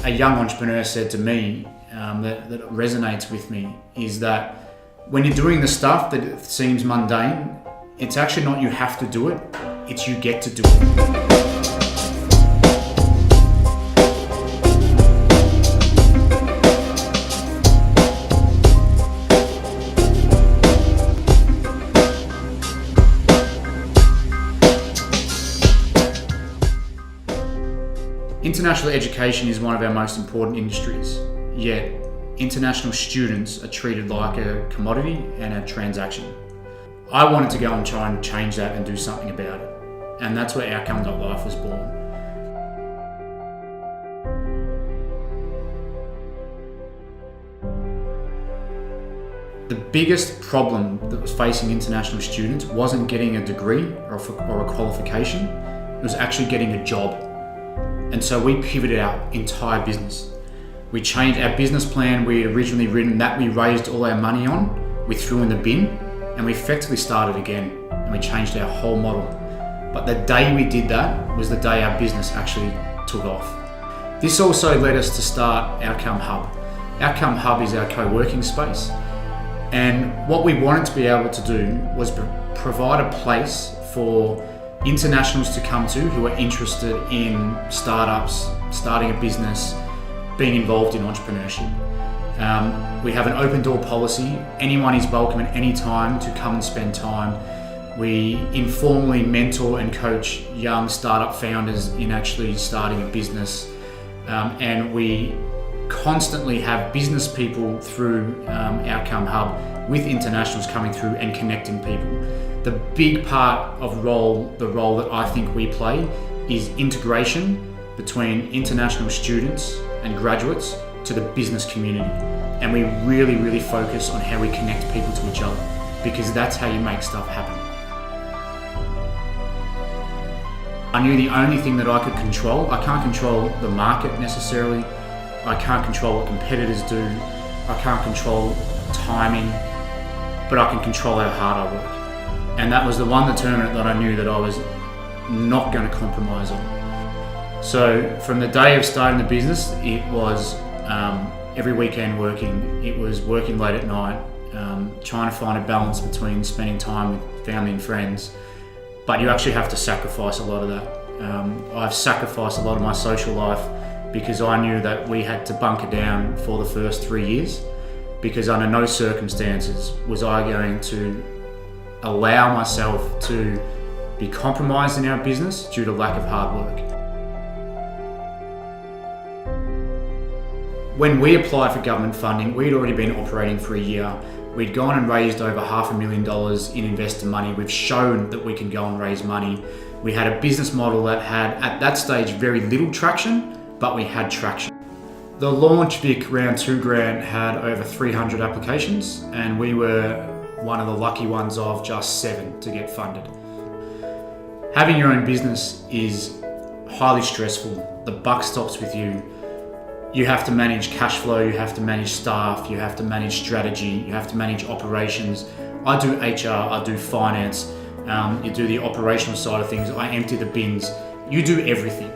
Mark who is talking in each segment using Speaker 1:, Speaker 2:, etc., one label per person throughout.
Speaker 1: a young entrepreneur said to me that resonates with me is that when you're doing the stuff that seems mundane, it's actually not you have to do it, it's you get to do it. International education is one of our most important industries, yet international students are treated like a commodity and a transaction. I wanted to go and try and change that and do something about it, and that's where Outcome.life was born. The biggest problem that was facing international students wasn't getting a degree or a qualification, it was actually getting a job. And so we pivoted our entire business. We changed our business plan we had originally written that we raised all our money on, we threw in the bin, and we effectively started again, and we changed our whole model. But the day we did that was the day our business actually took off. This also led us to start Outcome Hub. Outcome Hub is our co-working space. And what we wanted to be able to do was provide a place for internationals to come to who are interested in startups, starting a business, being involved in entrepreneurship. We have an open door policy. Anyone is welcome at any time to come and spend time. We informally mentor and coach young startup founders in actually starting a business. And we constantly have business people through Outcome Hub with internationals coming through and connecting people. The big part of the role that I think we play is integration between international students and graduates to the business community. And we really focus on how we connect people to each other, because that's how you make stuff happen. I knew the only thing that I could control, I can't control the market necessarily, I can't control what competitors do, I can't control timing, but I can control how hard I work. And that was the one determinant that I knew that I was not going to compromise on. So from the day of starting the business, it was every weekend working. It was working late at night, trying to find a balance between spending time with family and friends. But you actually have to sacrifice a lot of that. I've sacrificed a lot of my social life because I knew that we had to bunker down for the first 3 years, because under no circumstances was I going to allow myself to be compromised in our business due to lack of hard work. When we applied for government funding, we'd already been operating for a year. We'd gone and raised over $500,000 in investor money. We've shown that we can go and raise money. We had a business model that had, at that stage, very little traction, but we had traction. The launch Vic round 2 grant had over 300 applications, and we were one of the lucky ones of just 7 to get funded. Having your own business is highly stressful. The buck stops with you. You have to manage cash flow, you have to manage staff, you have to manage strategy, you have to manage operations. I do HR, I do finance, you do the operational side of things, I empty the bins, you do everything.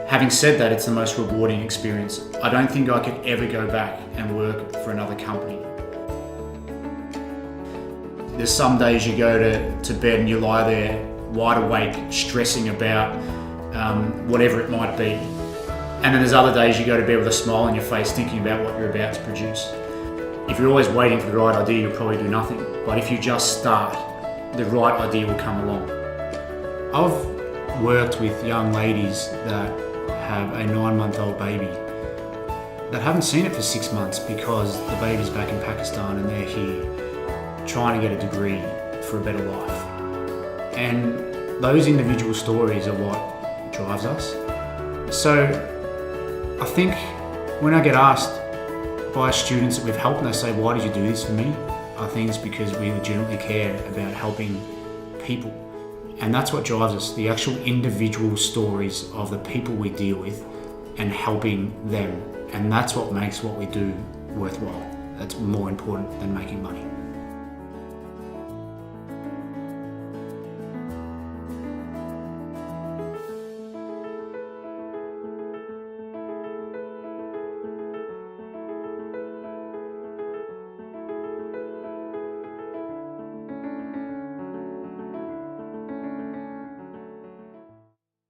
Speaker 1: Having said that, it's the most rewarding experience. I don't think I could ever go back and work for another company. There's some days you go to bed and you lie there wide awake, stressing about whatever it might be. And then there's other days you go to bed with a smile on your face thinking about what you're about to produce. If you're always waiting for the right idea, you'll probably do nothing. But if you just start, the right idea will come along. I've worked with young ladies that have a 9-month-old baby that haven't seen it for 6 months because the baby's back in Pakistan and they're here trying to get a degree for a better life. And those individual stories are what drives us. So I think when I get asked by students that we've helped and they say, why did you do this for me? I think it's because we legitimately care about helping people. And that's what drives us, the actual individual stories of the people we deal with and helping them. And that's what makes what we do worthwhile. That's more important than making money.